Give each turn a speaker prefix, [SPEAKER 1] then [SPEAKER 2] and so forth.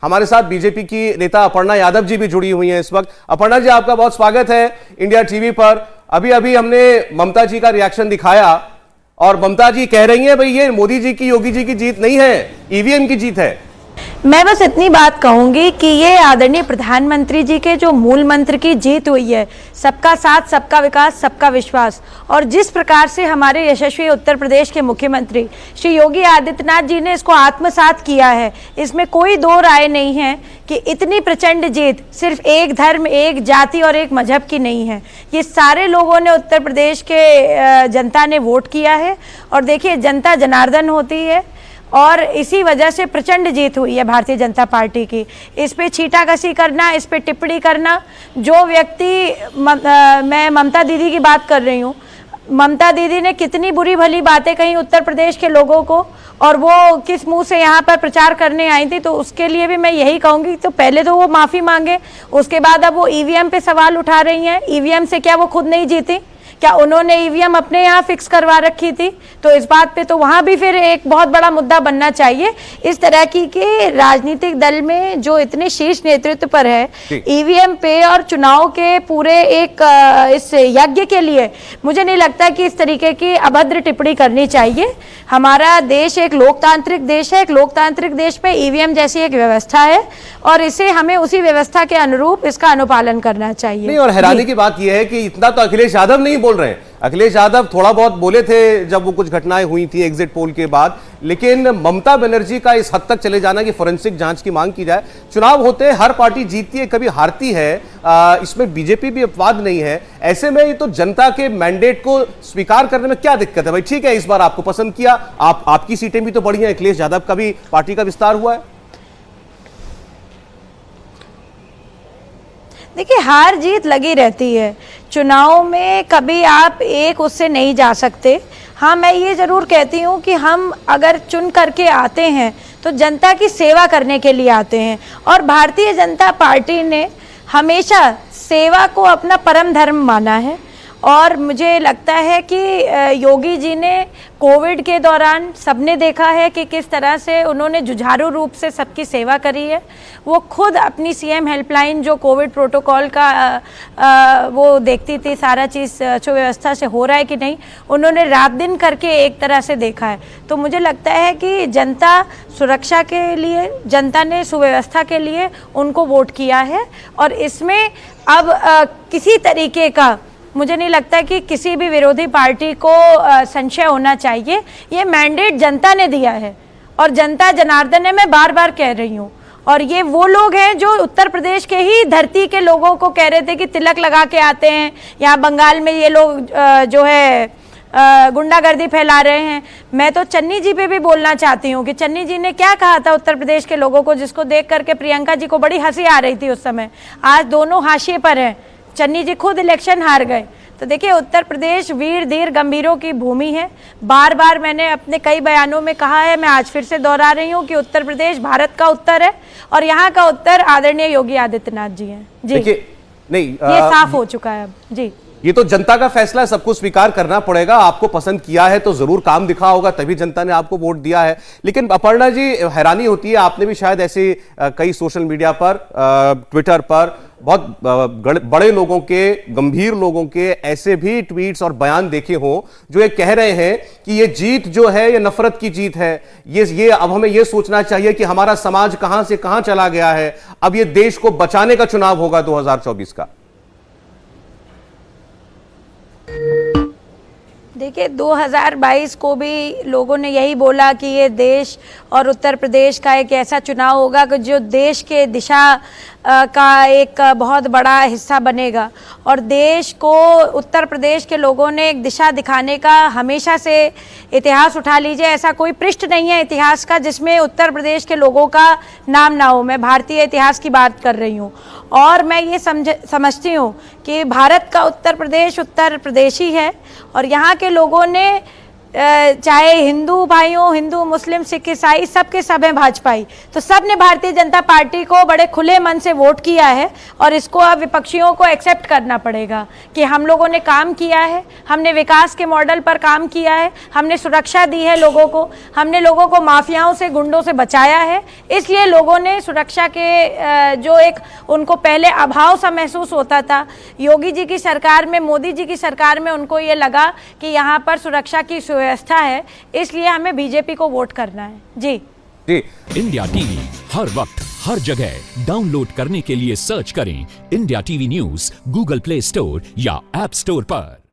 [SPEAKER 1] हमारे साथ बीजेपी की नेता अपर्णा यादव जी भी जुड़ी हुई हैं इस वक्त। अपर्णा जी, आपका बहुत स्वागत है इंडिया टीवी पर। अभी अभी हमने ममता जी का रिएक्शन दिखाया और ममता जी कह रही हैं भाई ये मोदी जी की, योगी जी की जीत नहीं है, ईवीएम की जीत है।
[SPEAKER 2] मैं बस इतनी बात कहूंगी कि ये आदरणीय प्रधानमंत्री जी के जो मूल मंत्र की जीत हुई है, सबका साथ, सबका विकास, सबका विश्वास, और जिस प्रकार से हमारे यशस्वी उत्तर प्रदेश के मुख्यमंत्री श्री योगी आदित्यनाथ जी ने इसको आत्मसात किया है, इसमें कोई दो राय नहीं है कि इतनी प्रचंड जीत सिर्फ एक धर्म, एक जाति और एक मजहब की नहीं है। ये सारे लोगों ने, उत्तर प्रदेश के जनता ने वोट किया है। और देखिए, जनता जनार्दन होती है और इसी वजह से प्रचंड जीत हुई है भारतीय जनता पार्टी की। इस पे छींटाकशी करना, इस पे टिप्पणी करना, जो व्यक्ति मैं ममता दीदी की बात कर रही हूँ, ममता दीदी ने कितनी बुरी भली बातें कही उत्तर प्रदेश के लोगों को, और वो किस मुंह से यहाँ पर प्रचार करने आई थी, तो उसके लिए भी मैं यही कहूँगी, तो पहले तो वो माफ़ी मांगे, उसके बाद अब वो ईवीएम पे सवाल उठा रही हैं। ईवीएम से क्या वो खुद नहीं जीती? क्या उन्होंने ईवीएम अपने यहाँ फिक्स करवा रखी थी? तो इस बात पे तो वहाँ भी फिर एक बहुत बड़ा मुद्दा बनना चाहिए। इस तरह की के राजनीतिक दल में जो इतने शीर्ष नेतृत्व पर है, ईवीएम पे और चुनाव के पूरे एक इस यज्ञ के लिए मुझे नहीं लगता कि इस तरीके की अभद्र टिप्पणी करनी चाहिए। हमारा देश एक लोकतांत्रिक देश है, एक लोकतांत्रिक देश में ईवीएम जैसी एक व्यवस्था है और इसे हमें उसी व्यवस्था के अनुरूप इसका अनुपालन करना चाहिए।
[SPEAKER 1] नहीं, और हैरानी की बात यह है कि इतना तो अखिलेश यादव नहीं बोल रहे हैं। अखिलेश यादव थोड़ा बहुत बोले थे जब वो कुछ घटनाएं हुई थी एग्जिट पोल के बाद, लेकिन ममता बनर्जी का इस हद तक चले जाना कि फोरेंसिक जांच की मांग की जाए। चुनाव होते हैं, हर पार्टी जीतती है, कभी हारती है, इसमें बीजेपी भी अपवाद नहीं है। ऐसे में ये तो जनता के मैंडेट को स्वीकार करने में क्या दिक्कत है भाई? ठीक है, इस बार आपको पसंद किया, आपकी सीटें भी तो बढ़ी हैं, अखिलेश यादव का भी पार्टी का विस्तार हुआ है।
[SPEAKER 2] देखिए, हार जीत लगी रहती है चुनाव में, कभी आप एक उससे नहीं जा सकते। हाँ, मैं ये ज़रूर कहती हूँ कि हम अगर चुन करके आते हैं तो जनता की सेवा करने के लिए आते हैं, और भारतीय जनता पार्टी ने हमेशा सेवा को अपना परम धर्म माना है। और मुझे लगता है कि योगी जी ने कोविड के दौरान सबने देखा है कि किस तरह से उन्होंने जुझारू रूप से सबकी सेवा करी है। वो खुद अपनी सीएम हेल्पलाइन जो कोविड प्रोटोकॉल का वो देखती थी, सारा चीज़ सुव्यवस्था से हो रहा है कि नहीं, उन्होंने रात दिन करके एक तरह से देखा है। तो मुझे लगता है कि जनता सुरक्षा के लिए, जनता ने सुव्यवस्था के लिए उनको वोट किया है, और इसमें अब किसी तरीके का मुझे नहीं लगता कि किसी भी विरोधी पार्टी को संशय होना चाहिए। ये मैंडेट जनता ने दिया है और जनता जनार्दन है, मैं बार बार कह रही हूँ। और ये वो लोग हैं जो उत्तर प्रदेश के ही धरती के लोगों को कह रहे थे कि तिलक लगा के आते हैं, यहाँ बंगाल में ये लोग जो है गुंडागर्दी फैला रहे हैं। मैं तो चन्नी जी पे भी बोलना चाहती हूँ कि चन्नी जी ने क्या कहा था उत्तर प्रदेश के लोगों को, जिसको देख करके प्रियंका जी को बड़ी हंसी आ रही थी उस समय। आज दोनों हाशिए पर हैं, चन्नी जी खुद इलेक्शन हार गए। तो देखिए, उत्तर प्रदेश वीर धीर गंभीरों की भूमि है। बार बार मैंने अपने कई बयानों में कहा है, मैं आज फिर से दोहरा रही हूँ कि उत्तर प्रदेश भारत का उत्तर है और यहाँ का उत्तर आदरणीय योगी आदित्यनाथ जी हैं। जी
[SPEAKER 1] नहीं,
[SPEAKER 2] ये साफ हो चुका है अब। जी,
[SPEAKER 1] ये तो जनता का फैसला है, सबको स्वीकार करना पड़ेगा। आपको पसंद किया है तो जरूर काम दिखा होगा, तभी जनता ने आपको वोट दिया है। लेकिन अपर्णा जी, हैरानी होती है, आपने भी शायद ऐसे कई सोशल मीडिया पर, ट्विटर पर बहुत बड़े लोगों के, गंभीर लोगों के ऐसे भी ट्वीट्स और बयान देखे हो जो ये कह रहे हैं कि ये जीत जो है ये नफरत की जीत है। ये अब हमें ये सोचना चाहिए कि हमारा समाज कहां से कहां चला गया है, अब ये देश को बचाने का चुनाव होगा 2024 का।
[SPEAKER 2] देखिए, 2022 को भी लोगों ने यही बोला कि ये देश और उत्तर प्रदेश का एक ऐसा चुनाव होगा कि जो देश के दिशा का एक बहुत बड़ा हिस्सा बनेगा, और देश को उत्तर प्रदेश के लोगों ने एक दिशा दिखाने का हमेशा से इतिहास उठा लीजिए, ऐसा कोई पृष्ठ नहीं है इतिहास का जिसमें उत्तर प्रदेश के लोगों का नाम ना हो। मैं भारतीय इतिहास की बात कर रही हूँ, और मैं ये समझती हूँ कि भारत का उत्तर प्रदेश उत्तर प्रदेश ही है, और यहाँ के लोगों ने चाहे हिंदू भाई हो, हिंदू मुस्लिम सिख ईसाई, सबके सब हैं भाजपाई। तो सब ने भारतीय जनता पार्टी को बड़े खुले मन से वोट किया है और इसको अब विपक्षियों को एक्सेप्ट करना पड़ेगा कि हम लोगों ने काम किया है, हमने विकास के मॉडल पर काम किया है, हमने सुरक्षा दी है लोगों को, हमने लोगों को माफियाओं से, गुंडों से बचाया है। इसलिए लोगों ने सुरक्षा के जो एक उनको पहले अभाव सा महसूस होता था, योगी जी की सरकार में, मोदी जी की सरकार में उनको ये लगा कि यहाँ पर सुरक्षा की व्यवस्था है, इसलिए हमें बीजेपी को वोट करना है। जी
[SPEAKER 1] जी।
[SPEAKER 3] इंडिया टीवी हर वक्त हर जगह डाउनलोड करने के लिए सर्च करें India TV news Google play store या ऐप स्टोर पर।